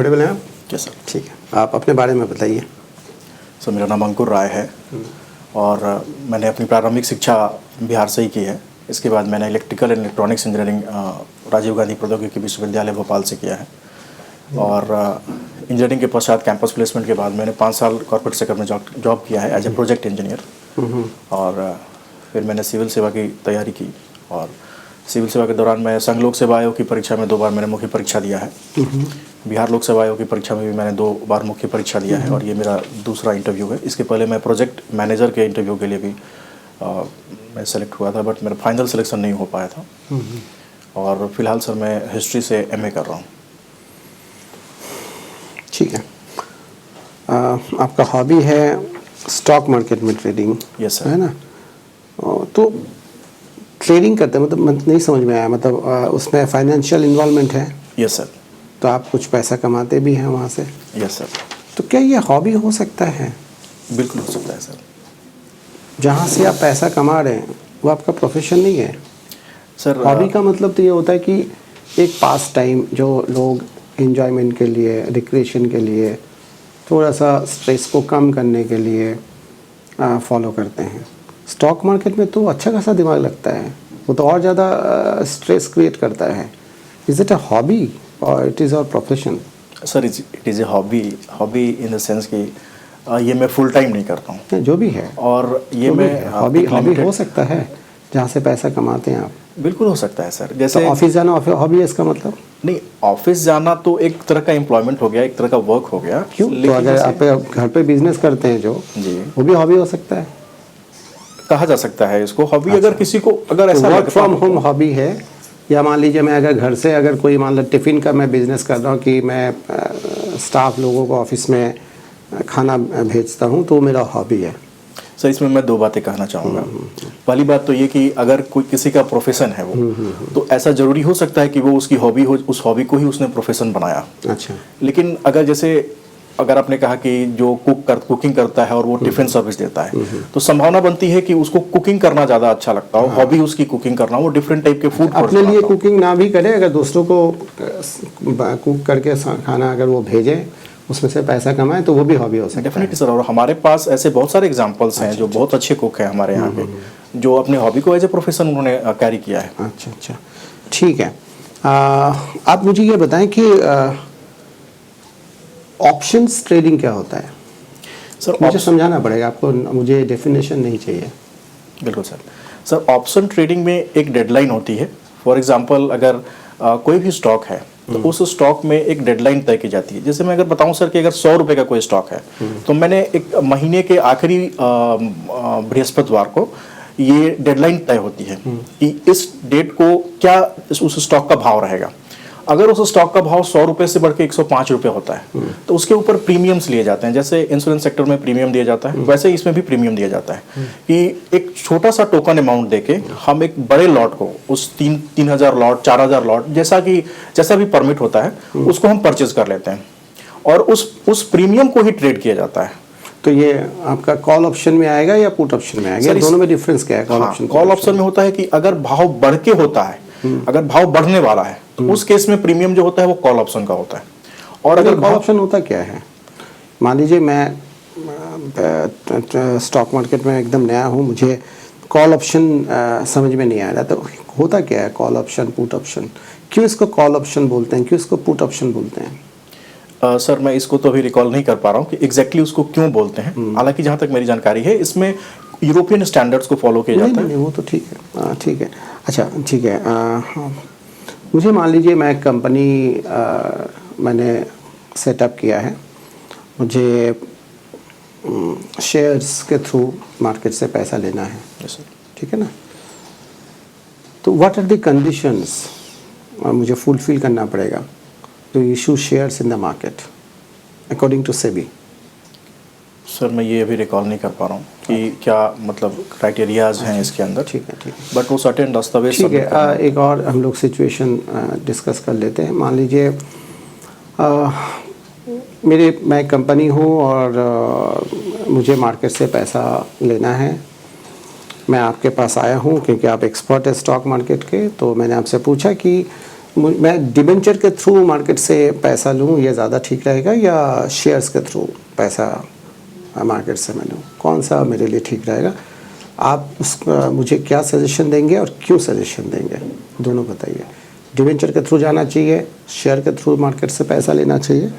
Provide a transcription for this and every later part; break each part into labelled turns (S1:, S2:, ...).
S1: Comfortable हैं आप?
S2: Yes sir.
S1: ठीक है, आप अपने बारे में बताइए।
S2: सर मेरा नाम अंकुर राय है और मैंने अपनी प्रारंभिक शिक्षा बिहार से ही की है। इसके बाद मैंने electrical and electronics engineering Rajiv Gandhi Proudyogiki Vishwavidyalaya Bhopal से किया है और इंजीनियरिंग के पश्चात कैंपस प्लेसमेंट के बाद मैंने 5 साल कॉर्पोरेट सेक्टर में जॉब किया है एज ए प्रोजेक्ट इंजीनियर और फिर मैंने सिविल सेवा की तैयारी की और सिविल सेवा के दौरान मैं संघ लोक सेवा आयोग की परीक्षा में 2 बार मैंने मुख्य परीक्षा दिया है। बिहार लोक सेवा आयोग की परीक्षा में भी मैंने 2 बार मुख्य परीक्षा दिया है और ये मेरा दूसरा इंटरव्यू है। इसके पहले मैं प्रोजेक्ट मैनेजर के इंटरव्यू के लिए भी मैं सेलेक्ट हुआ था, बट मेरा फाइनल सिलेक्शन नहीं हो पाया था और फिलहाल सर मैं हिस्ट्री से एमए कर रहा हूँ।
S1: ठीक है, आपका हॉबी है स्टॉक मार्केट में ट्रेडिंग?
S2: Yes sir.
S1: है ना? तो ट्रेडिंग करते हैं मतलब नहीं समझ में आया, मतलब उसमें फाइनेंशियल इन्वॉल्वमेंट है?
S2: Yes sir.
S1: तो आप कुछ पैसा कमाते भी हैं वहाँ से?
S2: Yes sir.
S1: तो क्या ये हॉबी हो सकता है?
S2: बिल्कुल हो सकता है सर।
S1: जहाँ से आप पैसा कमा रहे हैं वो आपका प्रोफेशन नहीं है
S2: सर।
S1: हॉबी का मतलब तो ये होता है कि एक पास टाइम जो लोग एंजॉयमेंट के लिए, रिक्रिएशन के लिए, थोड़ा सा स्ट्रेस को कम करने के लिए फॉलो करते हैं। स्टॉक मार्केट में तो अच्छा खासा दिमाग लगता है, वो तो और ज़्यादा स्ट्रेस क्रिएट करता है। Is it a hobby or it is our profession?
S2: Sir it is a hobby in the sense कि ये मैं फुल टाइम नहीं करता हूँ।
S1: जो भी है
S2: और ये मैं
S1: हॉबी हो सकता है जहाँ से पैसा कमाते हैं आप?
S2: बिल्कुल हो सकता है सर। जैसे
S1: तो ऑफिस जाना हॉबी है इसका मतलब?
S2: नहीं, ऑफिस जाना तो एक तरह का एम्प्लॉयमेंट हो गया, एक तरह का वर्क हो गया।
S1: क्यों? तो अगर आप घर पे बिजनेस करते हैं जो
S2: जी,
S1: वो भी हॉबी हो सकता है,
S2: कहा जा सकता है इसको हॉबी।
S1: अच्छा।
S2: अगर किसी को अगर ऐसा
S1: वर्क फ्रॉम होम हॉबी है, या मान लीजिए मैं अगर घर से अगर कोई मान लो टिफ़िन का मैं बिज़नेस कर रहा हूँ कि मैं स्टाफ लोगों को ऑफिस में खाना भेजता हूँ, तो मेरा हॉबी है।
S2: सर इसमें मैं 2 बातें कहना चाहूँगा। पहली बात तो ये कि अगर कोई किसी का प्रोफेशन है वो तो ऐसा ज़रूरी हो सकता है कि वो उसकी हॉबी हो, उस हॉबी को ही उसने प्रोफेशन बनाया।
S1: अच्छा।
S2: लेकिन अगर आपने कहा कि जो कुकिंग करता है और वो टिफिन सर्विस देता है, तो संभावना बनती है कि उसको कुकिंग करना ज़्यादा अच्छा लगता हो, हॉबी उसकी कुकिंग करना, वो डिफरेंट टाइप के फूड
S1: अपने लिए कुकिंग ना भी करे, अगर दूसरों को कुक करके खाना अगर वो भेजे, उसमें से पैसा कमाए, तो वो भी हॉबी हो सकता है।
S2: Definitely sir. और हमारे पास ऐसे बहुत सारे एग्जांपल्स हैं जो बहुत अच्छे कुक हैं हमारे यहाँ के, जो अपने हॉबी को एज ए प्रोफेशन उन्होंने कैरी किया है।
S1: अच्छा, ठीक है। आप मुझे ये बताएं कि ऑप्शंस ट्रेडिंग क्या होता है?
S2: सर
S1: मुझे समझाना पड़ेगा आपको, मुझे डेफिनेशन नहीं चाहिए।
S2: बिल्कुल सर। सर ऑप्शन ट्रेडिंग में एक डेडलाइन होती है। फॉर एग्जांपल अगर कोई भी स्टॉक है तो उस स्टॉक में एक डेडलाइन तय की जाती है। जैसे मैं अगर बताऊं सर कि अगर 100 रुपये का कोई स्टॉक है तो मैंने एक महीने के आखिरी बृहस्पतिवार को ये डेडलाइन तय होती है कि इस डेट को क्या उस स्टॉक का भाव रहेगा। अगर उस स्टॉक का भाव 100 रुपये से बढ़ के 105 रुपये होता है तो उसके ऊपर प्रीमियम्स लिए जाते हैं। जैसे इंश्योरेंस सेक्टर में प्रीमियम दिया जाता है, वैसे ही इसमें भी प्रीमियम दिया जाता है कि एक छोटा सा टोकन अमाउंट देके हम एक बड़े लॉट को, उस 3000 लॉट, 4000 लॉट, जैसा भी परमिट होता है उसको हम परचेज कर लेते हैं और उस प्रीमियम को ही ट्रेड किया जाता है।
S1: तो ये आपका कॉल ऑप्शन में आएगा या पुट ऑप्शन में आएगा? दोनों में डिफरेंस क्या है?
S2: कॉल ऑप्शन में होता है कि अगर भाव बढ़ के होता है, अगर भाव बढ़ने वाला है तो उस केस में प्रीमियम जो होता है वो कॉल ऑप्शन का होता है। और अगर
S1: कॉल ऑप्शन होता क्या है? मान लीजिए मैं स्टॉक मार्केट में एकदम नया हूँ, मुझे कॉल ऑप्शन समझ में नहीं आ रहा, तो होता क्या है कॉल ऑप्शन, पुट ऑप्शन? क्यों इसको कॉल ऑप्शन बोलते हैं, क्यों इसको पुट ऑप्शन बोलते हैं?
S2: सर मैं इसको तो अभी रिकॉल नहीं कर पा रहा हूँ कि एग्जैक्टली उसको क्यों बोलते हैं। हालांकि जहाँ तक मेरी जानकारी है इसमें यूरोपियन स्टैंडर्ड्स को फॉलो किया जाता है।
S1: नहीं, वो तो ठीक है, ठीक है। अच्छा, ठीक है। मुझे मान लीजिए मैं कंपनी मैंने सेटअप किया है, मुझे शेयर्स के थ्रू मार्केट से पैसा लेना है, ठीक है ना? तो व्हाट आर द कंडीशंस मुझे फुलफिल करना पड़ेगा to issue shares in the market according to SEBI?
S2: Sir मैं ये अभी रिकॉल नहीं कर पा रहा हूँ कि क्या मतलब क्राइटेरियाज हैं इसके अंदर।
S1: ठीक है,
S2: बट वो सर्टेन दस्तावेज।
S1: ठीक है। एक और हम लोग सिचुएशन डिस्कस कर लेते हैं। मान लीजिए मैं कंपनी हूँ और मुझे मार्केट से पैसा लेना है। मैं आपके पास आया हूँ क्योंकि आप एक्सपर्ट है स्टॉक मार्केट के, तो मैंने आपसे पूछा कि मैं डिबेंचर के थ्रू मार्केट से पैसा लूँ ये ज़्यादा ठीक रहेगा, या शेयर्स के थ्रू पैसा मार्केट से मैं लूँ, कौन सा मेरे लिए ठीक रहेगा? आप उसका मुझे क्या सजेशन देंगे और क्यों सजेशन देंगे, दोनों बताइए। डिबेंचर के थ्रू जाना चाहिए, शेयर के थ्रू मार्केट से पैसा लेना चाहिए?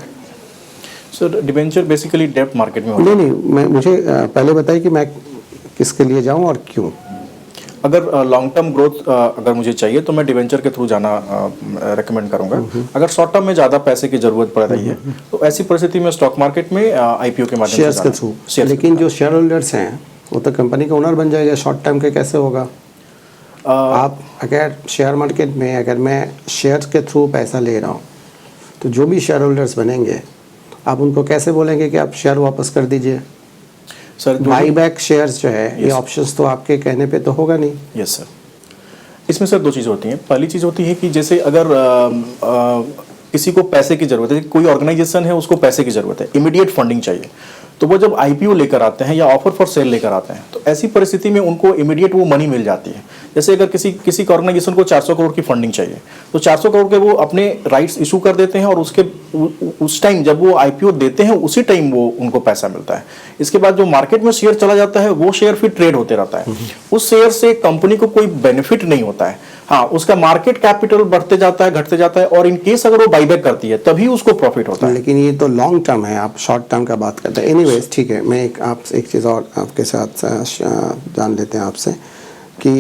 S2: सर डिबेंचर बेसिकली डेब्ट मार्केट में होता है।
S1: नहीं, मुझे पहले बताइए कि मैं किसके लिए जाऊँ और क्यों।
S2: अगर लॉन्ग टर्म ग्रोथ अगर मुझे चाहिए तो मैं डिवेंचर के थ्रू जाना रेकमेंड करूंगा। अगर शॉर्ट टर्म में ज़्यादा पैसे की ज़रूरत पड़ रही है तो ऐसी परिस्थिति में स्टॉक मार्केट में आईपीओ के माध्यम
S1: शेयर्स
S2: से
S1: के थ्रू। लेकिन जो शेयर होल्डर्स हैं वो तो कंपनी का ओनर बन जाएगा, शॉर्ट टर्म के कैसे होगा? आप अगर शेयर मार्केट में अगर मैं शेयर के थ्रू पैसा ले रहा हूँ तो जो भी शेयर होल्डर्स बनेंगे आप उनको कैसे बोलेंगे कि आप शेयर वापस कर दीजिए?
S2: सर
S1: बाई बैक शेयर्स जो है ये ऑप्शंस तो आपके कहने पे तो होगा नहीं।
S2: यस सर, इसमें सर दो चीज़ होती हैं। पहली चीज़ होती है कि जैसे अगर किसी को पैसे की ज़रूरत है, कोई ऑर्गेनाइजेशन है उसको पैसे की ज़रूरत है, इमीडिएट फंडिंग चाहिए, तो वो जब आईपीओ लेकर आते हैं या ऑफर फॉर सेल लेकर आते हैं तो ऐसी परिस्थिति में उनको इमीडिएट वो मनी मिल जाती है। जैसे अगर किसी ऑर्गेनाइजेशन को 400 करोड़ की फंडिंग चाहिए तो 400 करोड़ के वो अपने राइट्स इशू कर देते हैं और उस टाइम जब वो आईपीओ देते हैं उसी टाइम वो उनको पैसा मिलता है। इसके बाद जो मार्केट में शेयर चला जाता है वो शेयर फिर ट्रेड होते रहता है। उस शेयर से कंपनी को कोई बेनिफिट नहीं होता है। हाँ, उसका मार्केट कैपिटल बढ़ते जाता है, घटते जाता है, और इन केस अगर वो बाईबैक करती है तभी उसको प्रॉफिट होता है।
S1: लेकिन ये तो लॉन्ग टर्म है, आप शॉर्ट टर्म का बात करते हैं। एनीवेज ठीक है, मैं एक चीज़ और आपके साथ जान लेते हैं आपसे कि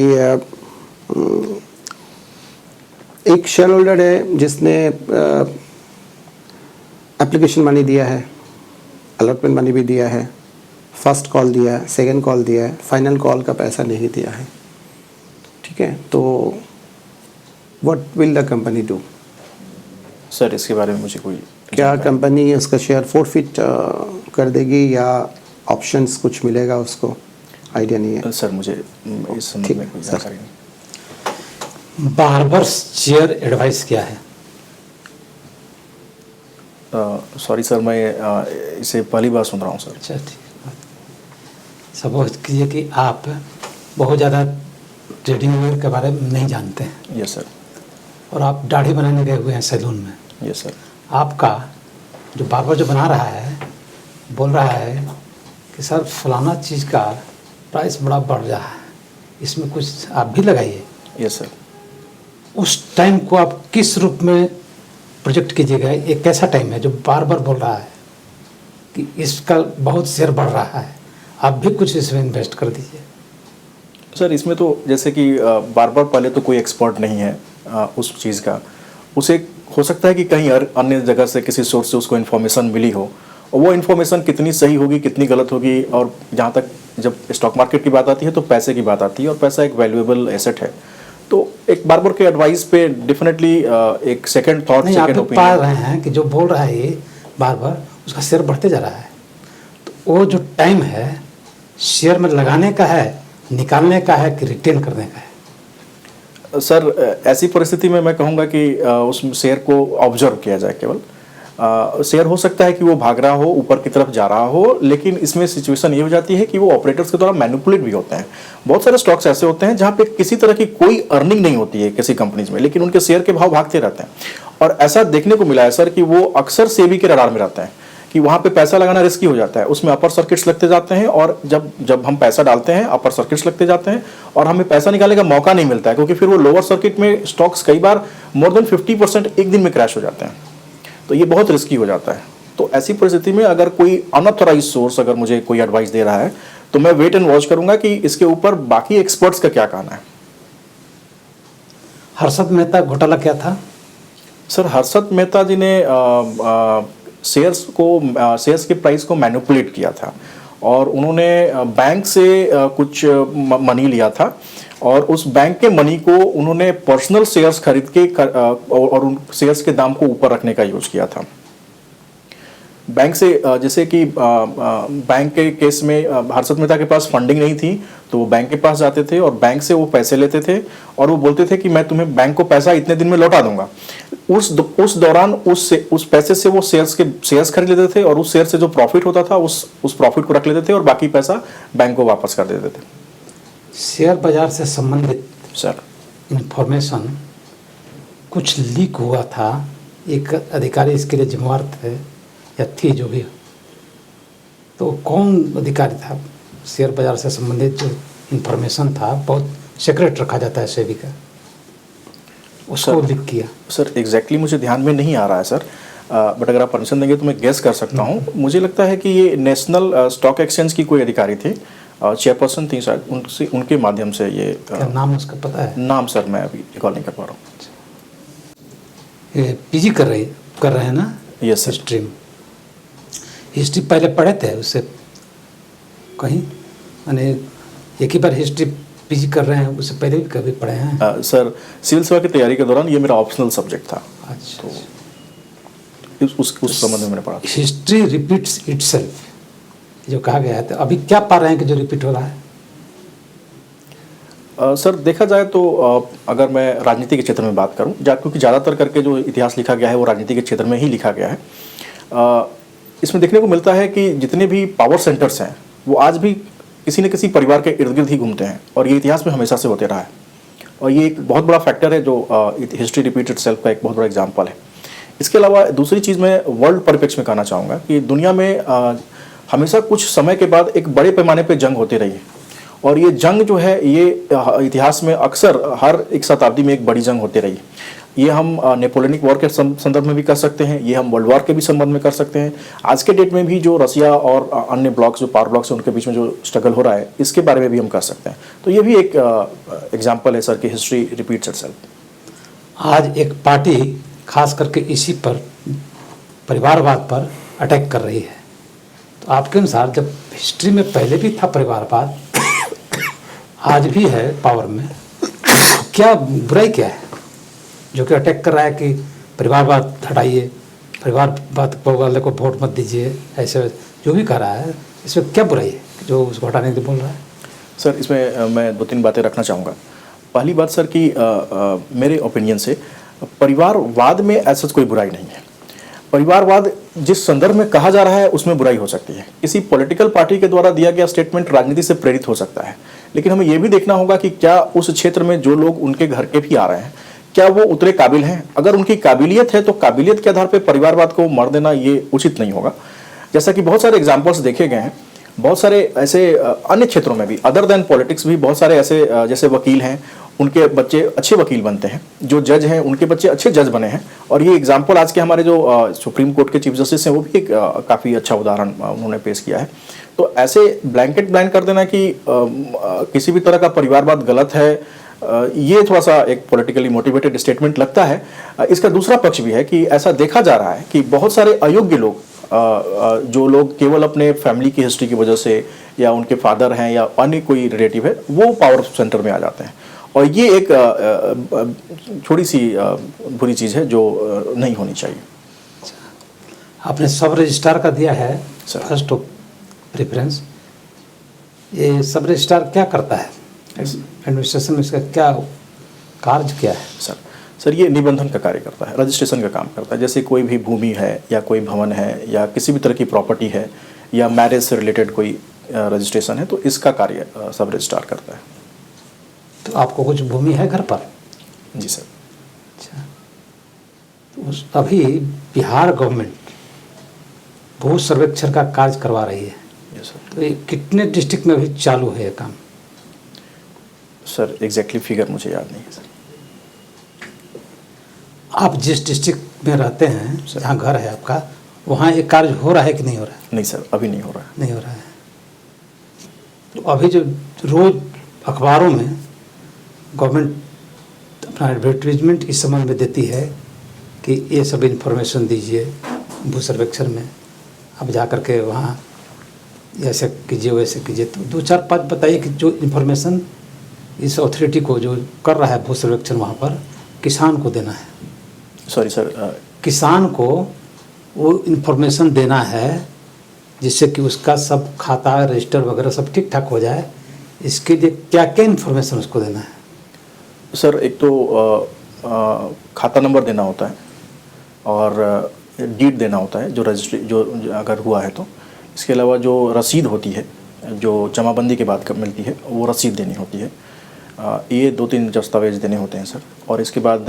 S1: एक शेयर होल्डर है जिसने एप्लीकेशन मनी दिया है, अलॉटमेंट मनी भी दिया है, फर्स्ट कॉल दिया है, सेकंड कॉल दिया है, फाइनल कॉल का पैसा नहीं दिया है, ठीक है, तो what will the company do?
S2: Sir इसके बारे में मुझे कोई
S1: क्या कंपनी उसका शेयर फोरफिट कर देगी या ऑप्शंस कुछ मिलेगा उसको? आइडिया नहीं है
S2: सर, मुझे इस संबंध में कोई जानकारी नहीं।
S3: बार्बर शेयर एडवाइस क्या है?
S2: सॉरी सर, मैं इसे पहली बार सुन रहा हूँ सर।
S3: अच्छा ठीक है। सपोज कीजिए कि आप बहुत ज़्यादा ट्रेडिंग वेयर के बारे में नहीं जानते हैं।
S2: Yes sir.
S3: और आप दाढ़ी बनाने गए हुए हैं सैलून में।
S2: Yes sir.
S3: आपका जो बार्बर जो बना रहा है बोल रहा है कि सर फलाना चीज़ का प्राइस बड़ा बढ़ रहा है, इसमें कुछ आप भी लगाइए।
S2: Yes sir.
S3: उस टाइम को आप किस रूप में प्रोजेक्ट कीजिएगा? एक कैसा टाइम है जो बार बार बोल रहा है कि इसका बहुत शेयर बढ़ रहा है, आप भी कुछ इसमें इन्वेस्ट कर दीजिए।
S2: सर इसमें तो जैसे कि बार बार पहले तो कोई एक्सपर्ट नहीं है उस चीज़ का, उसे हो सकता है कि कहीं अन्य जगह से किसी सोर्स से उसको इन्फॉर्मेशन मिली हो, और वो इन्फॉर्मेशन कितनी सही होगी कितनी गलत होगी। और जहाँ तक जब स्टॉक मार्केट की बात आती है तो पैसे की बात आती है, और पैसा एक वैल्यूएबल एसेट है। तो एक बार्बर के एडवाइस पे डेफिनेटली एक सेकंड थॉट, सेकंड
S3: ओपिनियन पा रहे हैं कि जो बोल रहा है ये बार उसका शेयर बढ़ते जा रहा है, तो वो जो टाइम है शेयर में लगाने का है, निकालने का है कि रिटेन करने का है?
S2: सर ऐसी परिस्थिति में मैं कहूँगा कि उस शेयर को ऑब्जर्व किया जाए केवल। शेयर हो सकता है कि वो भाग रहा हो, ऊपर की तरफ जा रहा हो, लेकिन इसमें सिचुएशन ये हो जाती है कि वो ऑपरेटर्स के द्वारा मैनिपुलेट भी होते हैं। बहुत सारे स्टॉक्स ऐसे होते हैं जहाँ पे किसी तरह की कोई अर्निंग नहीं होती है किसी कंपनीज में, लेकिन उनके शेयर के भाव भागते रहते हैं। और ऐसा देखने को मिला है सर कि वो अक्सर सेबी के रडार में रहते हैं कि वहाँ पे पैसा लगाना रिस्की हो जाता है, उसमें अपर सर्किट्स लगते जाते हैं, और जब हम पैसा डालते हैं अपर सर्किट्स लगते जाते हैं और हमें पैसा निकालने का मौका नहीं मिलता है, क्योंकि फिर वो लोअर सर्किट में स्टॉक्स कई बार मोर देन 50% एक दिन में क्रैश हो जाते हैं। तो ये बहुत रिस्की हो जाता है। तो ऐसी परिस्थिति में अगर कोई अनऑथराइज सोर्स अगर मुझे कोई एडवाइस दे रहा है तो मैं वेट एंड वॉच करूंगा कि इसके ऊपर बाकी एक्सपर्ट्स का क्या कहना है।
S3: हर्षद मेहता घोटाला क्या था?
S2: सर हर्षद मेहता जी ने शेयर्स के प्राइस को मैनिपुलेट किया था, और उन्होंने बैंक से कुछ मनी लिया था, और उस बैंक के मनी को उन्होंने पर्सनल शेयर्स खरीद के और उन शेयर्स के दाम को ऊपर रखने का यूज किया था। बैंक से जैसे कि बैंक के केस में हर्षद मेहता के पास फंडिंग नहीं थी, तो वो बैंक के पास जाते थे और बैंक से वो पैसे लेते थे, और वो बोलते थे कि मैं तुम्हें बैंक को पैसा इतने दिन में लौटा दूंगा। उस दौरान उस पैसे से वो शेयर्स खरीद लेते थे, और उस शेयर से जो प्रॉफिट होता था उस प्रॉफिट को रख लेते थे और बाकी पैसा बैंक को वापस कर देते थे।
S3: शेयर बाजार से संबंधित
S2: सर
S3: इंफॉर्मेशन कुछ लीक हुआ था, एक अधिकारी इसके लिए जिम्मेवार थे या थी जो भी, तो कौन अधिकारी था? शेयर बाजार से संबंधित जो इंफॉर्मेशन था बहुत सीक्रेट रखा जाता है सेबी का, उसको लीक किया।
S2: सर एग्जैक्टली मुझे ध्यान में नहीं आ रहा है सर, बट अगर आप परमिशन देंगे तो मैं गेस कर सकता हूँ। मुझे लगता है कि ये नेशनल स्टॉक एक्सचेंज की कोई अधिकारी थे, चेयरपर्सन थी शायद, उनसे उनके माध्यम से ये
S3: क्या नाम उसका पता है?
S2: नाम सर मैं अभी रिकॉल नहीं कर पा रहा हूँ।
S3: पीजी कर रहे हैं ना?
S2: Yes sir.
S3: हिस्ट्री पहले पढ़े थे उससे कहीं, माने एक ही बार हिस्ट्री पीजी कर रहे हैं, उससे पहले भी कभी पढ़े हैं?
S2: सर सिविल सेवा की तैयारी के दौरान ये मेरा ऑप्शनल सब्जेक्ट था।
S3: अच्छा।
S2: तो उस संबंध में मैंने पढ़ा।
S3: हिस्ट्री रिपीट्स इटसेल्फ जो कहा गया है, तो अभी क्या पा रहे हैं कि जो रिपीट हो रहा है?
S2: सर देखा जाए तो अगर मैं राजनीति के क्षेत्र में बात करूं, क्योंकि ज़्यादातर करके जो इतिहास लिखा गया है वो राजनीति के क्षेत्र में ही लिखा गया है, इसमें देखने को मिलता है कि जितने भी पावर सेंटर्स हैं वो आज भी किसी न किसी परिवार के इर्द गिर्द ही घूमते हैं, और ये इतिहास में हमेशा से होते रहा है। और ये एक बहुत बड़ा फैक्टर है जो हिस्ट्री रिपीट इटसेल्फ का एक बहुत बड़ा एग्जाम्पल है। इसके अलावा दूसरी चीज़ मैं वर्ल्ड परिप्रेक्ष्य में कहना चाहूँगा कि दुनिया में हमेशा कुछ समय के बाद एक बड़े पैमाने पर जंग होती रही है, और ये जंग जो है ये इतिहास में अक्सर हर एक शताब्दी में एक बड़ी जंग होती रही। ये हम नेपोलियनिक वॉर के संदर्भ में भी कर सकते हैं, ये हम वर्ल्ड वॉर के भी संबंध में कर सकते हैं। आज के डेट में भी जो रसिया और अन्य ब्लॉक्स जो पावर ब्लॉक्स हैं उनके बीच में जो स्ट्रगल हो रहा है, इसके बारे में भी हम कर सकते हैं। तो ये भी एक एग्जाम्पल है सर कि हिस्ट्री रिपीट्स इटसेल्फ।
S3: आज एक पार्टी खास करके इसी पर, परिवारवाद पर अटैक कर रही है, तो आपके अनुसार जब हिस्ट्री में पहले भी था परिवारवाद, आज भी है पावर में, क्या बुराई क्या है जो कि अटैक कर रहा है कि परिवारवाद हटाइए, परिवारवाद वाले को वोट मत दीजिए, ऐसे जो भी कर रहा है, इसमें क्या बुराई है जो उसको हटाने के लिए बोल रहा है?
S2: सर इसमें मैं 2-3 बातें रखना चाहूँगा। पहली बात सर कि मेरे ओपिनियन से परिवारवाद में ऐसा कोई बुराई नहीं है। परिवारवाद जिस संदर्भ में कहा जा रहा है उसमें बुराई हो सकती है। किसी पॉलिटिकल पार्टी के द्वारा दिया गया स्टेटमेंट राजनीति से प्रेरित हो सकता है, लेकिन हमें यह भी देखना होगा कि क्या उस क्षेत्र में जो लोग उनके घर के भी आ रहे हैं, क्या वो उतरे काबिल हैं? अगर उनकी काबिलियत है तो काबिलियत के आधार पर परिवारवाद को मार देना ये उचित नहीं होगा। जैसा कि बहुत सारे एग्जाम्पल्स देखे गए हैं, बहुत सारे ऐसे अन्य क्षेत्रों में भी अदर देन पॉलिटिक्स भी बहुत सारे ऐसे जैसे वकील हैं, उनके बच्चे अच्छे वकील बनते हैं, जो जज हैं उनके बच्चे अच्छे जज बने हैं। और ये एग्जाम्पल आज के हमारे जो सुप्रीम कोर्ट के चीफ जस्टिस हैं वो भी एक काफ़ी अच्छा उदाहरण उन्होंने पेश किया है। तो ऐसे ब्लैंकेट ब्लैंड कर देना कि किसी भी तरह का परिवारवाद गलत है, ये थोड़ा सा एक पॉलिटिकली मोटिवेटेड स्टेटमेंट लगता है। इसका दूसरा पक्ष भी है कि ऐसा देखा जा रहा है कि बहुत सारे अयोग्य लोग, जो लोग केवल अपने फैमिली की हिस्ट्री की वजह से या उनके फादर हैं या अन्य कोई रिलेटिव है, वो पावर सेंटर में आ जाते हैं, और ये एक थोड़ी सी बुरी चीज़ है जो नहीं होनी चाहिए।
S3: आपने सब रजिस्ट्रार का दिया है फर्स्ट ऑफ प्रेफरेंस, ये सब रजिस्ट्रार क्या करता है एडमिनिस्ट्रेशन में, इसका क्या कार्य क्या है?
S2: सर ये निबंधन का कार्य करता है, रजिस्ट्रेशन का काम करता है। जैसे कोई भी भूमि है या कोई भवन है या किसी भी तरह की प्रॉपर्टी है या मैरिज से रिलेटेड कोई रजिस्ट्रेशन है, तो इसका कार्य सब रजिस्ट्रार करता है।
S3: तो आपको कुछ भूमि है घर पर?
S2: जी सर।
S3: अच्छा, तो अभी बिहार गवर्नमेंट भू सर्वेक्षण का कार्य करवा रही है।
S2: Yes sir.
S3: तो ये कितने डिस्ट्रिक्ट में अभी चालू है ये काम?
S2: सर एग्जैक्टली फिगर मुझे याद नहीं है सर।
S3: आप जिस डिस्ट्रिक्ट में रहते हैं, जहाँ घर है आपका, वहाँ एक कार्य हो रहा है कि नहीं हो रहा है?
S2: नहीं सर, अभी नहीं हो रहा है।
S3: नहीं हो रहा है। तो अभी जो रोज अखबारों में गवर्नमेंट अपना एडवर्टीजमेंट इस संबंध में देती है कि ये सब इन्फॉर्मेशन दीजिए भू सर्वेक्षण में, अब जा कर के वहाँ ऐसे कीजिए वैसे कीजिए, तो 2-4-5 बताइए कि जो इन्फॉर्मेशन इस अथॉरिटी को जो कर रहा है भू सर्वेक्षण वहाँ पर किसान को देना है।
S2: सॉरी सर,
S3: किसान को वो इन्फॉर्मेशन देना है जिससे कि उसका सब खाता रजिस्टर वगैरह सब ठीक ठाक हो जाए। इसके लिए क्या क्या इन्फॉर्मेशन उसको देना है?
S2: सर एक तो खाता नंबर देना होता है और डीड देना होता है जो रजिस्ट्री जो अगर हुआ है तो। इसके अलावा जो रसीद होती है जो जमाबंदी के बाद कब मिलती है वो रसीद देनी होती है। ये 2-3 दस्तावेज देने होते हैं सर, और इसके बाद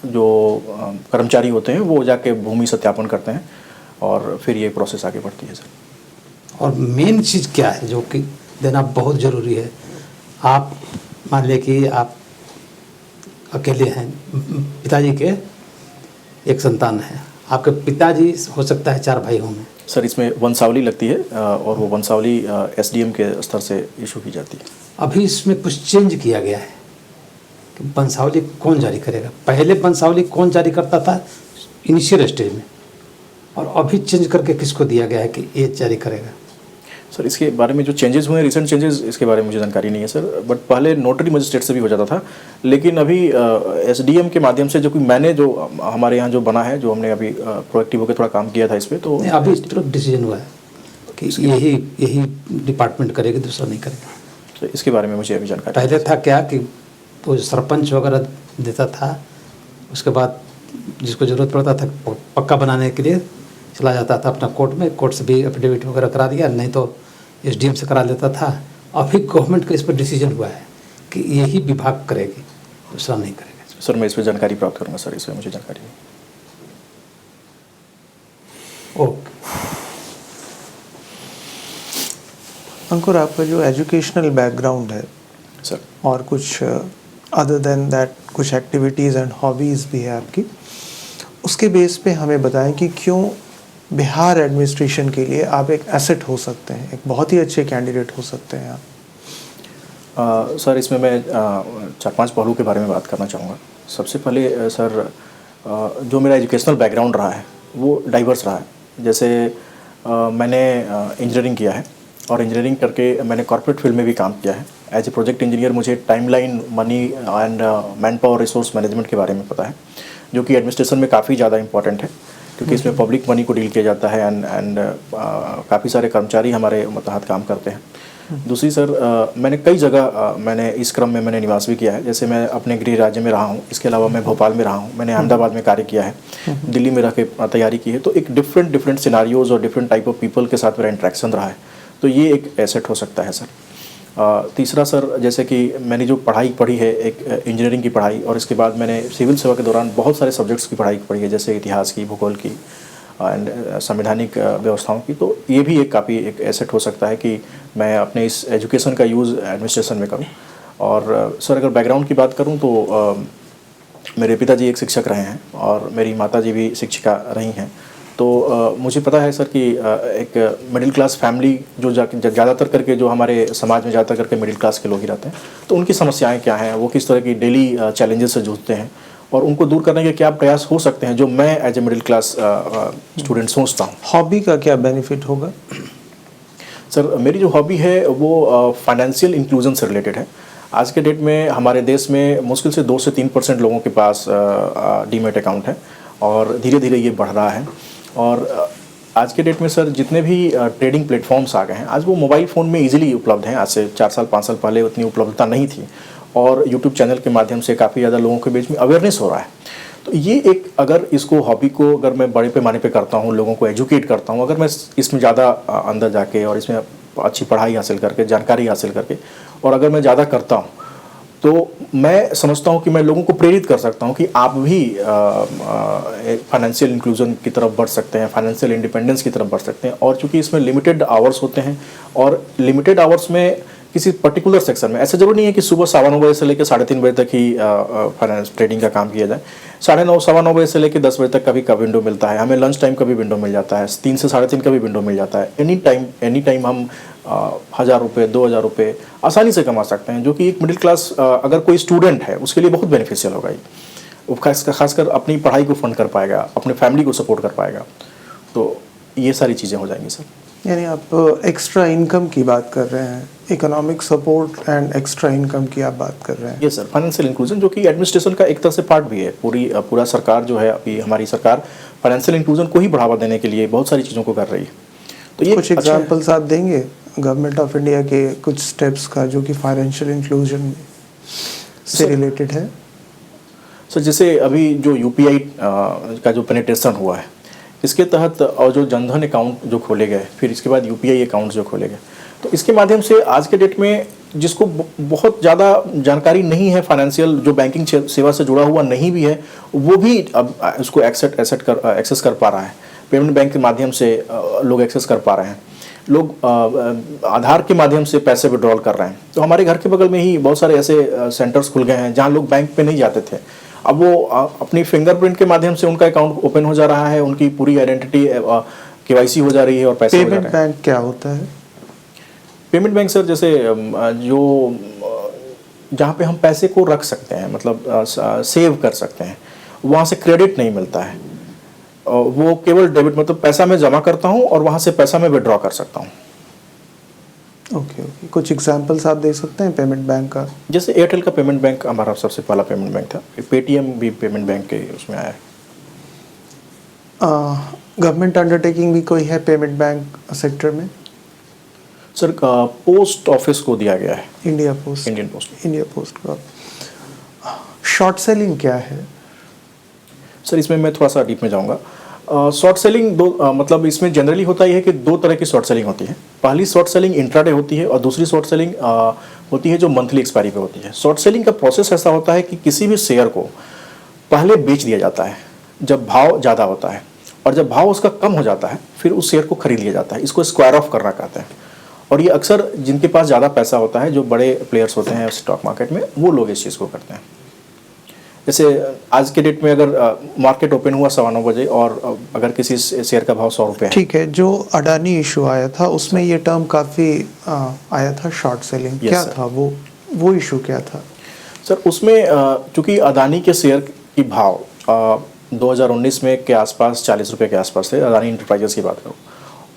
S2: जो कर्मचारी होते हैं वो जाके भूमि सत्यापन करते हैं और फिर ये प्रोसेस आगे बढ़ती है सर।
S3: और मेन चीज़ क्या है जो कि देना बहुत ज़रूरी है? आप मान लें कि आप अकेले हैं, पिताजी के एक संतान है, आपके पिताजी हो सकता है 4 भाई होंगे।
S2: सर इसमें वंशावली लगती है और वो वंशावली एसडीएम के स्तर से इशू की जाती है।
S3: अभी इसमें कुछ चेंज किया गया है कि वंशावली कौन जारी करेगा। पहले वंशावली कौन जारी करता था इनिशियल स्टेज में, और अभी चेंज करके किसको दिया गया है कि ये जारी करेगा?
S2: सर इसके बारे में जो चेंजेस हुए हैं, रिसेंट चेंजेस, इसके बारे में मुझे जानकारी नहीं है सर, बट पहले नोटरी मजिस्ट्रेट से भी हो जाता था, लेकिन अभी एसडीएम के माध्यम से जो कि मैंने जो हमारे यहाँ जो बना है, जो हमने अभी प्रोएक्टिव होकर थोड़ा काम किया था इस पर, तो
S3: नहीं, अभी तुरंत डिसीजन हुआ है कि यही डिपार्टमेंट करेगा, दूसरा नहीं करेगा।
S2: तो इसके बारे में मुझे अभी जानकारी
S3: पहले था क्या कि वो सरपंच वगैरह देता था, उसके बाद जिसको ज़रूरत पड़ता था पक्का बनाने के लिए चला जाता था अपना कोर्ट में, कोर्ट से भी एफिडेविट वगैरह करा दिया, नहीं तो एसडीएम से करा लेता था। अभी गवर्नमेंट का इस पर डिसीजन हुआ है कि यही विभाग करेगी, दूसरा नहीं करेगा।
S2: सर मैं इस पर जानकारी प्राप्त करूँगा सर, इसमें मुझे जानकारी नहीं।
S3: ओके
S4: अंकुर, आपका जो एजुकेशनल बैकग्राउंड है
S2: सर,
S4: और कुछ अदर देन दैट कुछ एक्टिविटीज़ एंड हॉबीज़ भी है आपकी, उसके बेस पे हमें बताएं कि क्यों बिहार एडमिनिस्ट्रेशन के लिए आप एक एसेट हो सकते हैं, एक बहुत ही अच्छे कैंडिडेट हो सकते हैं आप।
S2: सर इसमें मैं 4-5 पहलू के बारे में बात करना चाहूँगा। सबसे पहले सर जो मेरा एजुकेशनल बैकग्राउंड रहा है वो डाइवर्स रहा है। जैसे मैंने इंजीनियरिंग किया है और इंजीनियरिंग करके मैंने कॉर्पोरेट फील्ड में भी काम किया है। एज ए प्रोजेक्ट इंजीनियर मुझे timeline, money and man power resource management के बारे में पता है, जो कि एडमिनिस्ट्रेशन में काफ़ी ज़्यादा इंपॉर्टेंट है, क्योंकि इसमें पब्लिक मनी को डील किया जाता है एंड काफ़ी सारे कर्मचारी हमारे तहत काम करते हैं। दूसरी सर मैंने कई जगह मैंने इस क्रम में मैंने निवास भी किया है। जैसे मैं अपने गृह राज्य में रहा हूँ, इसके अलावा मैं भोपाल में रहा हूँ, मैंने अहमदाबाद में कार्य किया है, दिल्ली में रह के तैयारी की है। तो एक डिफरेंट सिनारियोज़ और डिफरेंट टाइप ऑफ पीपल के साथ मेरा इंट्रैक्शन रहा है, तो ये एक एसेट हो सकता है सर। तीसरा सर, जैसे कि मैंने जो पढ़ाई पढ़ी है एक इंजीनियरिंग की पढ़ाई, और इसके बाद मैंने सिविल सेवा के दौरान बहुत सारे सब्जेक्ट्स की पढ़ाई पढ़ी है, जैसे इतिहास की, भूगोल की एंड संवैधानिक व्यवस्थाओं की। तो ये भी एक काफ़ी एक एसेट हो सकता है कि मैं अपने इस एजुकेशन का यूज़ एडमिनिस्ट्रेशन में करूँ। और सर अगर बैकग्राउंड की बात करूँ तो मेरे पिताजी एक शिक्षक रहे हैं और मेरी माताजी भी शिक्षिका रही हैं। तो मुझे पता है सर कि एक मिडिल क्लास फैमिली जो ज़्यादातर करके जो हमारे समाज में ज़्यादातर करके मिडिल क्लास के लोग ही रहते हैं, तो उनकी समस्याएं क्या हैं, वो किस तरह की डेली चैलेंजेस से जूझते हैं और उनको दूर करने के क्या प्रयास हो सकते हैं, जो मैं as a middle class student सोचता हूँ।
S4: हॉबी का क्या बेनिफिट होगा?
S2: सर मेरी जो हॉबी है वो फाइनेंशियल इंक्लूजन से रिलेटेड है। आज के डेट में हमारे देश में मुश्किल से 2 से 3% लोगों के पास डीमैट अकाउंट है और धीरे धीरे ये बढ़ रहा है। और आज के डेट में सर जितने भी ट्रेडिंग प्लेटफॉर्म्स आ गए हैं, आज वो मोबाइल फ़ोन में इजीली उपलब्ध हैं। आज से 4 साल 5 साल पहले उतनी उपलब्धता नहीं थी और यूट्यूब चैनल के माध्यम से काफ़ी ज़्यादा लोगों के बीच में अवेयरनेस हो रहा है। तो ये एक, अगर इसको हॉबी को अगर मैं बड़े पैमाने पे करता हूँ, लोगों को एजुकेट करता हूँ, अगर मैं इसमें ज़्यादा अंदर जाके और इसमें अच्छी पढ़ाई हासिल करके, जानकारी हासिल करके, और अगर मैं ज़्यादा करता हूँ, तो मैं समझता हूँ कि मैं लोगों को प्रेरित कर सकता हूँ कि आप भी फाइनेंशियल इंक्लूजन की तरफ बढ़ सकते हैं, फाइनेंशियल इंडिपेंडेंस की तरफ बढ़ सकते हैं। और चूँकि इसमें लिमिटेड आवर्स होते हैं और लिमिटेड आवर्स में किसी पर्टिकुलर सेक्शन में, ऐसा जरूरी नहीं है कि सुबह 9:15 बजे से लेकर 3:30 बजे तक ही फाइनेंस ट्रेडिंग का काम किया जाए। 9:30 सवा 9 बजे से लेकर 10 बजे तक का विंडो मिलता है, हमें लंच टाइम का भी विंडो मिल जाता है, 3 से 3:30 का भी विंडो मिल जाता है। एनी टाइम हम 1000 रुपये 2000 रुपये आसानी से कमा सकते हैं, जो कि एक मिडिल क्लास अगर कोई स्टूडेंट है उसके लिए बहुत बेनिफिशियल होगा। ये खासकर अपनी पढ़ाई को फंड कर पाएगा, अपने फैमिली को सपोर्ट कर पाएगा। तो ये सारी चीज़ें हो जाएंगी सर।
S4: यानी आप एक्स्ट्रा इनकम की बात कर रहे हैं, economic support and extra income की आप बात कर रहे हैं।
S2: ये सर फाइनेंशियल इंक्लूजन, जो कि एडमिनिस्ट्रेशन का एक तरह से पार्ट भी है। पूरा सरकार जो है, अभी हमारी सरकार फाइनेंशियल इंक्लूजन को ही बढ़ावा देने के लिए बहुत सारी चीज़ों को कर रही है। तो ये
S4: कुछ एग्जांपल्स आप देंगे गवर्नमेंट ऑफ इंडिया के कुछ स्टेप्स का जो कि फाइनेंशियल इंक्लूजन से रिलेटेड है?
S2: सर जैसे अभी जो यूपीआई का जो पेनिट्रेशन हुआ है, इसके तहत, और जो जनधन अकाउंट जो खोले गए, फिर इसके बाद यूपीआई अकाउंट जो खोले गए, तो इसके माध्यम से आज के डेट में जिसको बहुत ज़्यादा जानकारी नहीं है फाइनेंशियल, जो बैंकिंग सेवा से जुड़ा हुआ नहीं भी है, वो भी अब उसको एक्सेस कर पा रहा है। पेमेंट बैंक के माध्यम से लोग एक्सेस कर पा रहे हैं, लोग आधार के माध्यम से पैसे विड्रॉल कर रहे हैं। तो हमारे घर के बगल में ही बहुत सारे ऐसे सेंटर्स खुल गए हैं जहाँ लोग बैंक पे नहीं जाते थे, अब वो अपनी फिंगरप्रिंट के माध्यम से उनका अकाउंट ओपन हो जा रहा है, उनकी पूरी आइडेंटिटी केवाईसी हो जा रही है और पैसे हो जा रहे हैं।
S4: पेमेंट बैंक क्या होता है?
S2: पेमेंट बैंक सर जैसे जो जहाँ पे हम पैसे को रख सकते हैं, मतलब सेव कर सकते हैं, वहाँ से क्रेडिट नहीं मिलता है, वो केवल डेबिट, मतलब पैसा मैं जमा करता हूँ और वहाँ से पैसा मैं विड्रॉ कर सकता हूँ।
S4: ओके ओके, कुछ एग्जांपल्स आप दे सकते हैं पेमेंट बैंक का?
S2: जैसे एयरटेल का पेमेंट बैंक हमारा सबसे पहला पेमेंट बैंक था, पेटीएम भी पेमेंट बैंक के उसमें आया है।
S4: गवर्नमेंट अंडरटेकिंग भी कोई है पेमेंट बैंक सेक्टर में?
S2: सर पोस्ट ऑफिस को दिया गया है,
S4: India post.
S2: Indian post.
S4: India post का शॉर्ट सेलिंग क्या है?
S2: सर इसमें मैं थोड़ा सा डीप में जाऊंगा। शॉर्ट सेलिंग मतलब इसमें जनरली होता ही है कि दो तरह की शॉर्ट सेलिंग होती है। पहली शॉर्ट सेलिंग इंट्राडे होती है और दूसरी शॉर्ट सेलिंग होती है जो मंथली एक्सपायरी पे होती है। शॉर्ट सेलिंग का प्रोसेस ऐसा होता है कि किसी भी शेयर को पहले बेच दिया जाता है जब भाव ज़्यादा होता है, और जब भाव उसका कम हो जाता है फिर उस शेयर को खरीद लिया जाता है। इसको स्क्वायर ऑफ करना कहते हैं, और ये अक्सर जिनके पास ज़्यादा पैसा होता है, जो बड़े प्लेयर्स होते हैं स्टॉक मार्केट में, वो लोग इस चीज़ को करते हैं। जैसे आज के डेट में अगर मार्केट ओपन हुआ 9:15 बजे और अगर किसी शेयर का भाव 100 रुपये है,
S4: ठीक है, जो अडानी इशू आया था उसमें ये टर्म काफ़ी आया था, शॉर्ट सेलिंग।
S2: Yes,
S4: क्या
S2: sir.
S4: था वो इशू क्या था?
S2: सर उसमें चूंकि अदानी के शेयर की भाव 2019 में के आसपास 40 रुपये के आसपास थे, अदानी इंटरप्राइजेस की बात करूँ,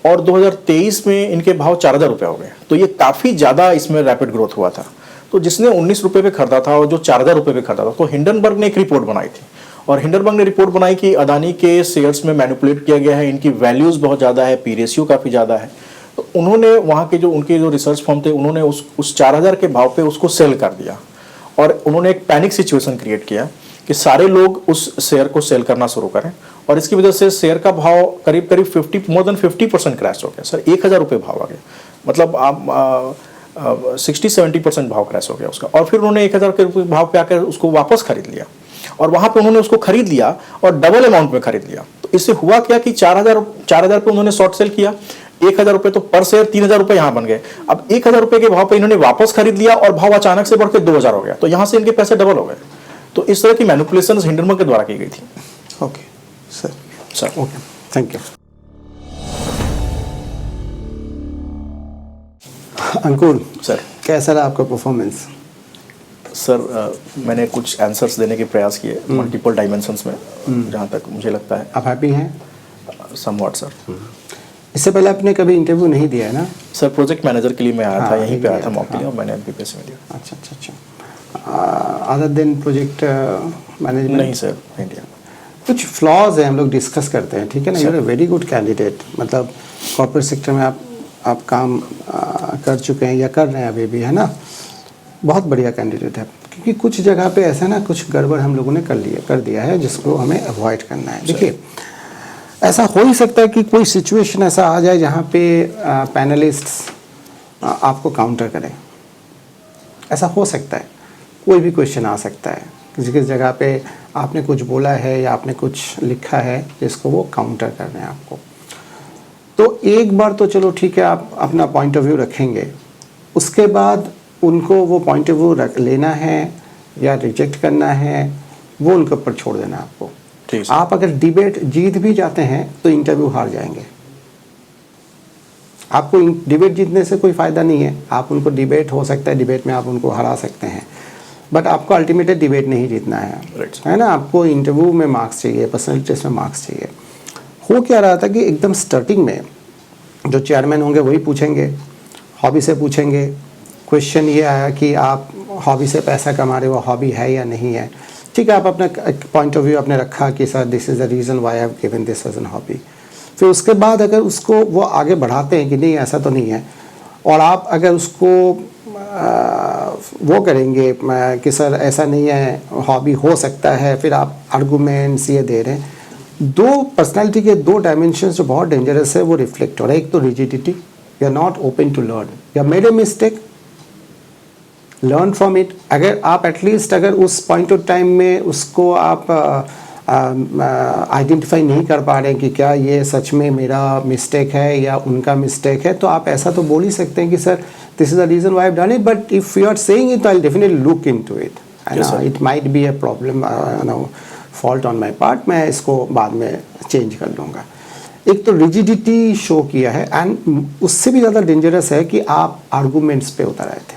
S2: और 2023 में इनके भाव 4000 रुपये हो गए, तो ये काफ़ी ज़्यादा इसमें रैपिड ग्रोथ हुआ था। तो जिसने 19 रुपये पे खरीदा था और जो 4000 रुपये पे खरीदा था, तो हिंडनबर्ग ने एक रिपोर्ट बनाई थी, और हिंडनबर्ग ने रिपोर्ट बनाई कि अदानी के शेयर्स में मैनिपुलेट किया गया है, इनकी वैल्यूज़ बहुत ज़्यादा है, पी रेशियो काफ़ी ज़्यादा है। तो उन्होंने वहाँ के जो उनके जो रिसर्च फर्म थे, उन्होंने उस 4000 के भाव पे उसको सेल कर दिया, और उन्होंने एक पैनिक सिचुएशन क्रिएट किया कि सारे लोग उस शेयर को सेल करना शुरू करें, और इसकी वजह से शेयर का भाव करीब करीब मोर देन 50% क्रैश हो गया। सर 1000 रुपये भाव आ गया, मतलब आप 60-70% भाव क्रैश हो गया उसका, और फिर उन्होंने 1000 के भाव पे आकर उसको वापस खरीद लिया, और वहाँ पे उन्होंने उसको खरीद लिया और डबल अमाउंट में खरीद लिया। तो इससे हुआ क्या कि 4000 पे उन्होंने शॉर्ट सेल किया, 1000 रुपये तो पर शेयर 3000 रुपये यहाँ बन गए। अब 1000 रुपये के भाव पे इन्होंने वापस खरीद लिया और भाव अचानक से बढ़ के 2000 हो गया, तो यहाँ से इनके पैसे डबल हो गए। तो इस तरह की मैनिपुलेशन हिंडनबर्ग के द्वारा की गई थी।
S4: Okay sir.
S1: Okay, thank you. Ankur
S2: sir
S1: कैसा रहा आपका परफॉर्मेंस?
S2: सर मैंने कुछ आंसर्स देने के प्रयास किए मल्टीपल डायमेंशंस में, जहाँ तक मुझे लगता है।
S1: आप हैप्पी हैं?
S2: Somewhat sir.
S1: इससे पहले आपने कभी इंटरव्यू नहीं दिया है ना?
S2: सर प्रोजेक्ट मैनेजर के लिए मैं आया था,
S1: हाँ,
S2: यहीं पे आया था
S1: हाँ,
S2: मॉक के लिए, और मैंने MPPS में दिया।
S1: अच्छा अच्छा अच्छा। Other than project management?
S2: नहीं सर, नहीं दिया।
S1: कुछ फ्लॉज हैं, हम लोग डिस्कस करते हैं, ठीक है ना? You are a very good candidate, मतलब कॉर्पोरेट सेक्टर में आप काम कर चुके हैं या कर रहे हैं अभी भी, है ना? बहुत बढ़िया कैंडिडेट है, क्योंकि कुछ जगह पे ऐसा ना कुछ गड़बड़ हम लोगों ने कर दिया है, जिसको हमें अवॉइड करना है। देखिए, ऐसा हो ही सकता है कि कोई सिचुएशन ऐसा आ जाए जहाँ पे पैनलिस्ट्स आपको काउंटर करें, ऐसा हो सकता है। कोई भी क्वेश्चन आ सकता है, किसी जगह पे आपने कुछ बोला है या आपने कुछ लिखा है जिसको वो काउंटर कर रहे हैं आपको। तो एक बार तो चलो ठीक है, आप अपना पॉइंट ऑफ व्यू रखेंगे, उसके बाद उनको वो पॉइंट ऑफ व्यू लेना है या रिजेक्ट करना है, वो उनके ऊपर छोड़ देना है आपको। आप अगर डिबेट जीत भी जाते हैं तो इंटरव्यू हार जाएंगे। आपको डिबेट जीतने से कोई फ़ायदा नहीं है। आप उनको डिबेट, हो सकता है डिबेट में आप उनको हरा सकते हैं, बट आपको अल्टीमेटली डिबेट नहीं जीतना है, है ना? आपको इंटरव्यू में मार्क्स चाहिए, पर्सनल टेस्ट में मार्क्स चाहिए। हो क्या रहा था कि एकदम स्टार्टिंग में जो चेयरमैन होंगे वही पूछेंगे, हॉबी से पूछेंगे। क्वेश्चन ये आया कि आप हॉबी से पैसा कमा रहे हो, हॉबी है या नहीं है? ठीक है, आप अपना पॉइंट ऑफ व्यू आपने रखा कि sir this is the reason why I have given this as an hobby. फिर उसके बाद अगर उसको वो आगे बढ़ाते हैं कि नहीं ऐसा तो नहीं है, और आप अगर उसको वो करेंगे कि सर ऐसा नहीं है, हॉबी हो सकता है, फिर आप आर्गूमेंट्स ये दे रहे हैं। दो पर्सनालिटी के दो डायमेंशंस जो बहुत डेंजरस है वो रिफ्लेक्ट हो रहा है। एक तो rigidity, you are not open to learn, you have made a mistake, learn from it. अगर आप एटलीस्ट अगर उस पॉइंट ऑफ टाइम में उसको आप आइडेंटिफाई नहीं कर पा रहे हैं कि क्या ये सच में मेरा मिस्टेक है या उनका मिस्टेक है, तो आप ऐसा तो बोल ही सकते हैं कि sir this is the reason why I have done it, but if you are saying it I will definitely look into it, it might be a problem, fault on my part, मैं इसको बाद में change कर लूँगा। एक तो rigidity show किया है, एंड उससे भी ज़्यादा डेंजरस है कि आप आर्गूमेंट्स पे उतर आए थे।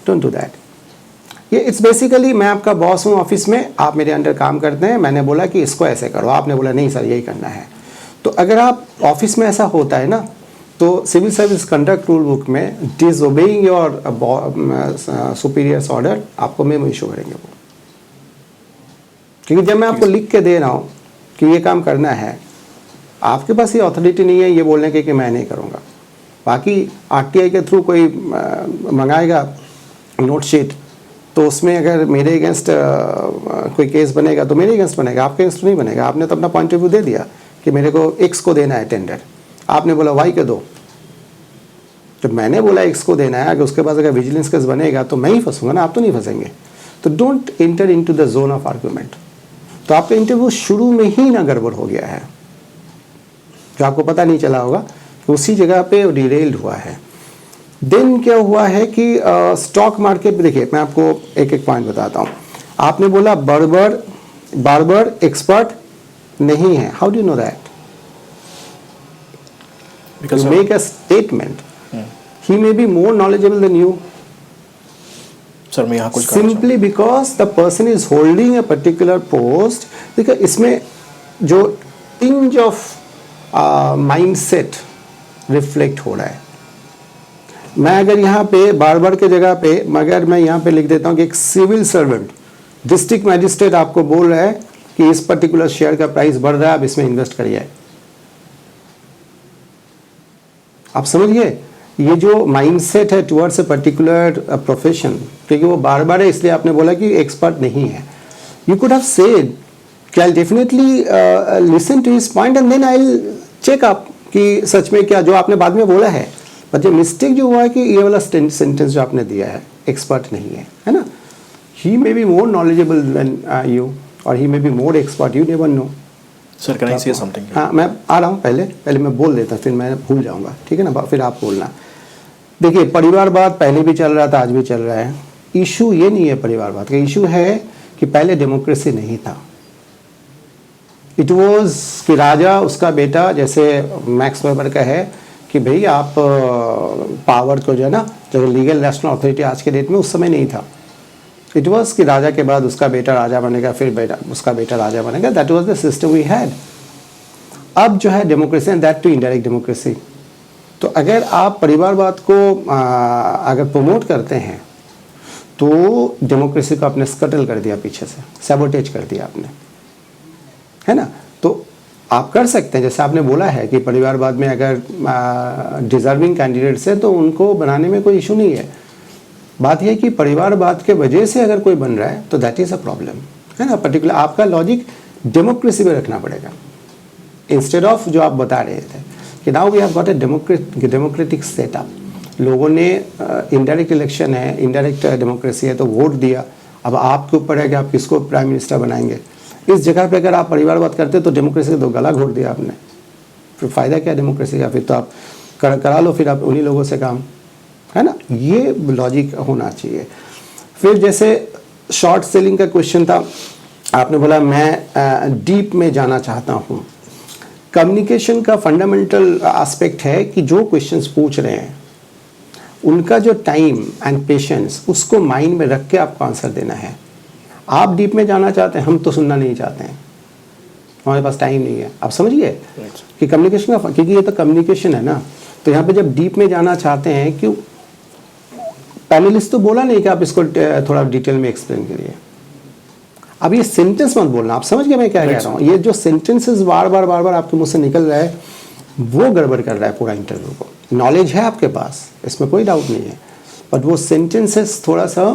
S1: Don't do that. ये इट्स बेसिकली मैं आपका बॉस हूँ ऑफिस में, आप मेरे अंडर काम करते हैं, मैंने बोला कि इसको ऐसे करो, आपने बोला नहीं सर यही करना है। तो अगर आप ऑफिस में ऐसा होता है ना, तो civil service conduct rule book में डिसओबेइंग योर सुपीरियर्स ऑर्डर आपको मेमो इशू करेंगे वो, क्योंकि जब मैं आपको लिख के दे रहा हूँ कि ये काम करना है, आपके पास ये अथॉरिटी नहीं है ये बोलने की कि मैं नहीं करूँगा। बाकी आरटीआई के थ्रू कोई मंगाएगा नोट शीट, तो उसमें अगर मेरे अगेंस्ट कोई केस बनेगा तो मेरे अगेंस्ट बनेगा, आपके अगेंस्ट नहीं बनेगा। आपने तो अपना पॉइंट ऑफ व्यू दे दिया कि मेरे को एक्स को देना है टेंडर, आपने बोला वाई के दो। जब मैंने बोला एक्स को देना है, अगर उसके पास अगर विजिलेंस केस बनेगा तो मैं ही फंसूंगा ना, आप तो नहीं फंसेंगे। तो don't enter into the zone of argument. तो आपका इंटरव्यू शुरू में ही ना गड़बड़ हो गया है, जो आपको पता नहीं चला होगा कि उसी जगह पे डिरेल्ड हुआ है। देन क्या हुआ है कि स्टॉक मार्केट में देखिए, मैं आपको एक एक पॉइंट बताता हूँ। आपने बोला बार्बर एक्सपर्ट नहीं है, how do you know that?
S2: Because
S1: you make a statement, he may be more knowledgeable than you,
S2: sir मैं यहाँ कुछ कहना चाहूँगा।
S1: simply because the person is holding a particular post। देखिए इसमें जो tinge of mindset रिफ्लेक्ट हो रहा है। मैं अगर यहाँ पे बार के जगह पे, मगर मैं यहाँ पे लिख देता हूँ कि एक सिविल सर्वेंट डिस्ट्रिक्ट मैजिस्ट्रेट आपको बोल रहा है कि इस पर्टिकुलर शेयर का प्राइस बढ़ रहा है, आप इसमें इन्वेस्ट करिए। आप समझिए ये जो माइंडसेट है टुवर्ड्स अ पर्टिकुलर प्रोफेशन, क्योंकि वो बार है इसलिए आपने बोला कि एक्सपर्ट नहीं है। यू कुड हैव सेड कि I definitely listen to his point and then I will check up कि सच में क्या जो आपने बाद में बोला है। पर जो मिस्टेक जो हुआ है कि ये वाला सेंटेंस जो आपने दिया है, एक्सपर्ट नहीं है, है ना। He may be more knowledgeable than you और he may be more expert, you never know.
S2: Sir can I say something?
S1: हाँ मैं आ रहा हूँ, पहले मैं बोल देता, फिर मैं भूल जाऊँगा, ठीक है ना, फिर आप बोलना। देखिए परिवारवाद पहले भी चल रहा था, आज भी चल रहा है। इशू ये नहीं है परिवारवाद का, इशू है कि पहले डेमोक्रेसी नहीं था। इट वॉज कि राजा उसका बेटा, जैसे मैक्स वेबर का है कि भाई आप पावर को जो है ना, जो लीगल नेशनल अथॉरिटी आज के डेट में उस समय नहीं था। इट वॉज कि राजा के बाद उसका बेटा राजा बनेगा, फिर उसका बेटा राजा बनेगा। That was the system we had. अब जो है democracy and that too indirect democracy. तो अगर आप परिवारवाद को अगर प्रमोट करते हैं तो डेमोक्रेसी को आपने स्कटल कर दिया, पीछे से सैबोटेज कर दिया आपने, है ना। तो आप कर सकते हैं, जैसे आपने बोला है कि परिवारवाद में अगर डिजर्विंग कैंडिडेट्स है तो उनको बनाने में कोई इशू नहीं है। बात यह है कि परिवारवाद के वजह से अगर कोई बन रहा है तो दैट इज़ अ प्रॉब्लम, है ना। पर्टिकुलर आपका लॉजिक डेमोक्रेसी में रखना पड़ेगा, इंस्टेड ऑफ जो आप बता रहे थे कि now we have got a democratic setup. लोगों ने इनडायरेक्ट इलेक्शन है, इनडायरेक्ट डेमोक्रेसी है, तो वोट दिया। अब आपके ऊपर है कि आप किसको प्राइम मिनिस्टर बनाएंगे। इस जगह पे अगर आप परिवारवाद करते तो डेमोक्रेसी का तो गला घोट दिया आपने, फिर फ़ायदा क्या डेमोक्रेसी का। फिर तो आप करा लो फिर आप उन्हीं लोगों से काम, है ना। ये लॉजिक होना चाहिए। फिर जैसे शॉर्ट सेलिंग का क्वेश्चन था, आपने बोला मैं डीप में जाना चाहता हूँ। कम्युनिकेशन का फंडामेंटल एस्पेक्ट है कि जो क्वेश्चंस पूछ रहे हैं उनका जो टाइम एंड पेशेंस, उसको माइंड में रख के आपको आंसर देना है। आप डीप में जाना चाहते हैं, हम तो सुनना नहीं चाहते हैं, हमारे पास टाइम नहीं है। आप समझिए कि कम्युनिकेशन का, क्योंकि ये तो कम्युनिकेशन है ना। तो यहाँ पे जब डीप में जाना चाहते हैं, क्यों पैनलिस्ट तो बोला नहीं कि आप इसको थोड़ा डिटेल में एक्सप्लेन करिए। अब ये सेंटेंस मत बोलना, आप समझ गए मैं क्या कह रहा हूँ। ये जो सेंटेंसेस बार बार आपके मुंह से निकल रहा है वो गड़बड़ कर रहा है पूरा इंटरव्यू को। नॉलेज है आपके पास, इसमें कोई डाउट नहीं है, बट वो सेंटेंसेस थोड़ा सा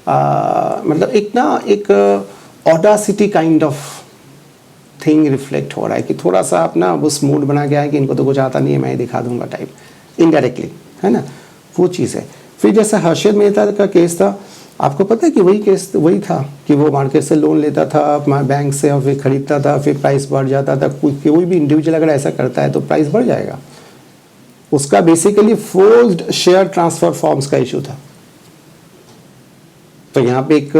S1: मतलब एक Audacity kind of thing reflect हो रहा है कि थोड़ा सा अपना उस मूड बना गया है कि इनको तो कुछ आता नहीं है, मैं ही दिखा दूंगा टाइप, इनडायरेक्टली, है ना। वो चीज़ है। फिर जैसे हर्षद मेहता का केस था, आपको पता है कि वही केस वही था कि वो मार्केट से लोन लेता था बैंक से और फिर खरीदता था, फिर प्राइस बढ़ जाता था। कोई भी इंडिविजुअल अगर ऐसा करता है तो प्राइस बढ़ जाएगा। उसका basically forced share transfer forms का इशू था। तो यहाँ पे एक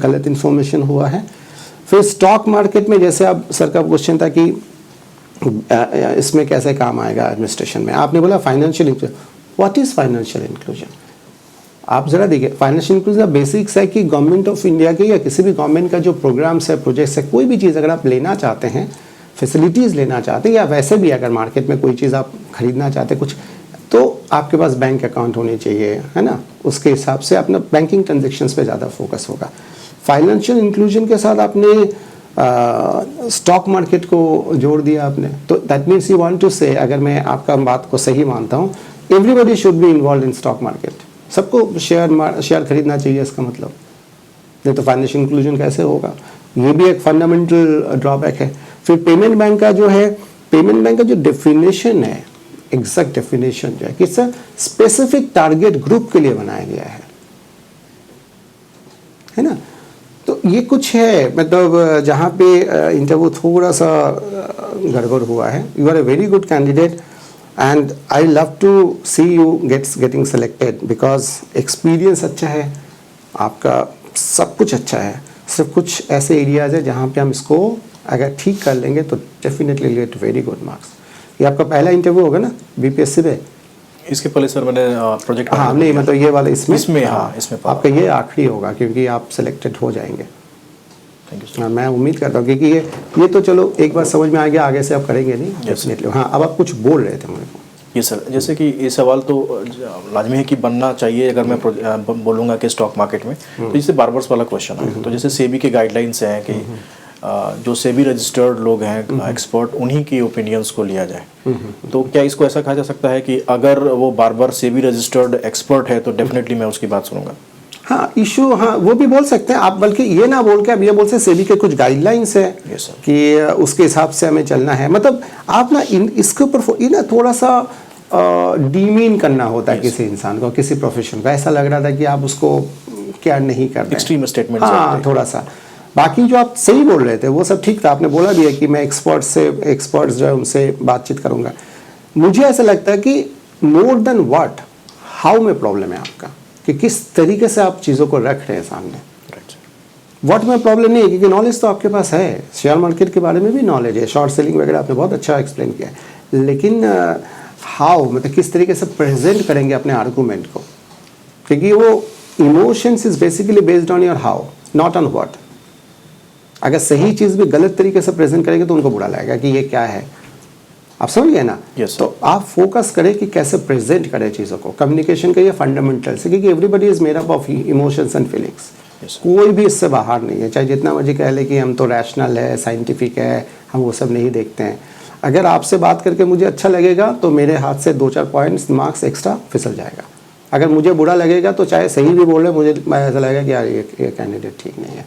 S1: गलत इन्फॉर्मेशन हुआ है। फिर स्टॉक मार्केट में जैसे अब सर का क्वेश्चन था कि इसमें कैसे काम आएगा एडमिनिस्ट्रेशन में, आपने बोला financial inclusion. What is financial inclusion? आप जरा देखिए, फाइनेंशियल इंक्लूजन का बेसिक्स है कि गवर्नमेंट ऑफ इंडिया के या किसी भी गवर्नमेंट का जो प्रोग्राम्स है, प्रोजेक्ट्स है, कोई भी चीज़ अगर आप लेना चाहते हैं, फैसिलिटीज़ लेना चाहते हैं, या वैसे भी अगर मार्केट में कोई चीज़ आप खरीदना चाहते हैं कुछ, तो आपके पास बैंक अकाउंट होनी चाहिए, है ना। उसके हिसाब से अपना बैंकिंग ट्रांजेक्शन्स पे ज़्यादा फोकस होगा। फाइनेंशियल इंक्लूजन के साथ आपने स्टॉक मार्केट को जोड़ दिया आपने, तो that means you want to say, अगर मैं आपका बात को सही मानता हूँ, everybody should be involve in stock market. सबको शेयर खरीदना चाहिए, इसका मतलब। नहीं तो फाइनेंशियल इंक्लूजन कैसे होगा? ये भी एक फंडामेंटल ड्रॉबैक है। फिर पेमेंट बैंक का जो है, पेमेंट बैंक का जो डेफिनेशन है, एग्जैक्ट डेफिनेशन जो है कि स्पेसिफिक टारगेट ग्रुप के लिए बनाया गया है ना। तो ये कुछ है, मतलब जहाँ पे इंटरव्यू थोड़ा सा गड़बड़ हुआ है। You are a very good candidate and I love to see you getting selected because experience अच्छा है आपका, सब कुछ अच्छा है। सिर्फ कुछ ऐसे एरियाज है जहाँ पे हम इसको अगर ठीक कर लेंगे तो definitely get very good marks. ये आपका पहला इंटरव्यू होगा ना बीपीएससी पे?
S2: इसके पहले सर मैंने प्रोजेक्ट,
S1: हाँ नहीं मतलब ये वाला इसमें
S2: इसमें
S1: आपका ये आखिरी होगा क्योंकि आप सिलेक्टेड हो जाएंगे।
S2: Thank you sir.
S1: मैं उम्मीद करता हूँ क्योंकि ये तो चलो एक बार समझ में आ गया, आगे से आप करेंगे नहीं डेफिनेटली। हाँ अब आप कुछ बोल रहे थे मुझे को।
S2: ये सर, जैसे कि ये सवाल तो लाजमी है कि बनना चाहिए अगर मैं बोलूँगा कि स्टॉक मार्केट में, तो जैसे बार्बर्स वाला क्वेश्चन है, तो जैसे सेबी के गाइडलाइंस हैं कि जो सेबी रजिस्टर्ड लोग हैं एक्सपर्ट, उन्हीं की ओपिनियंस को लिया जाए। तो क्या इसको ऐसा कहा जा सकता है कि अगर वो बार्बर सेबी रजिस्टर्ड एक्सपर्ट है तो डेफिनेटली मैं उसकी बात सुनूंगा?
S1: हाँ इशू, हाँ वो भी बोल सकते हैं आप, बल्कि ये ना बोल के आप ये बोल सकते सेबी के कुछ गाइडलाइंस है
S2: Yes, sir.
S1: कि उसके हिसाब से हमें चलना है। मतलब आप ना इसके ऊपर ना थोड़ा सा डीमीन करना होता है किसी इंसान को, किसी प्रोफेशन का। ऐसा लग रहा था कि आप उसको क्या नहीं कर रहे,
S2: एक्सट्रीम स्टेटमेंट।
S1: हाँ थोड़ा सा। बाकी जो आप सही बोल रहे थे वो सब ठीक था, आपने बोला भी है कि मैं एक्सपर्ट्स जो है उनसे बातचीत करूंगा। मुझे ऐसा लगता है कि मोर देन व्हाट, हाउ में प्रॉब्लम है आपका, कि किस तरीके से आप चीज़ों को रख रहे हैं सामने। व्हाट में प्रॉब्लम नहीं है क्योंकि नॉलेज तो आपके पास है, शेयर मार्केट के बारे में भी नॉलेज है, शॉर्ट सेलिंग वगैरह आपने बहुत अच्छा एक्सप्लेन किया है। लेकिन हाउ, मतलब किस तरीके से प्रेजेंट करेंगे अपने आर्गूमेंट को, क्योंकि वो emotions is basically based on your how, not on what. अगर सही चीज़ भी गलत तरीके से प्रेजेंट करेंगे तो उनको बुरा लगेगा कि ये क्या है। आप समझ गए ना?
S2: Yes,
S1: तो आप फोकस करें कि कैसे प्रेजेंट करें चीज़ों को। कम्युनिकेशन का ये फंडामेंटल है क्योंकि everybody is made up of emotions and feelings. कोई भी इससे बाहर नहीं है, चाहे जितना मर्जी कह ले कि हम तो रैशनल है, साइंटिफिक है, हम वो सब नहीं देखते हैं। अगर आपसे बात करके मुझे अच्छा लगेगा तो मेरे हाथ से 2-4 पॉइंट्स मार्क्स एक्स्ट्रा फिसल जाएगा। अगर मुझे बुरा लगेगा तो चाहे सही भी बोले, मुझे ऐसा लगेगा कि यार ये कैंडिडेट ठीक नहीं है।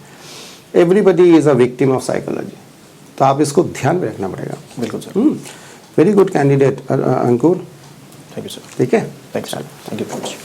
S1: Everybody is a victim of psychology, तो आप इसको ध्यान में रखना पड़ेगा।
S2: बिल्कुल sir.
S1: Very good candidate Ankur.
S2: Thank you sir.
S1: ठीक है,
S2: thank you sir. Thank you very much.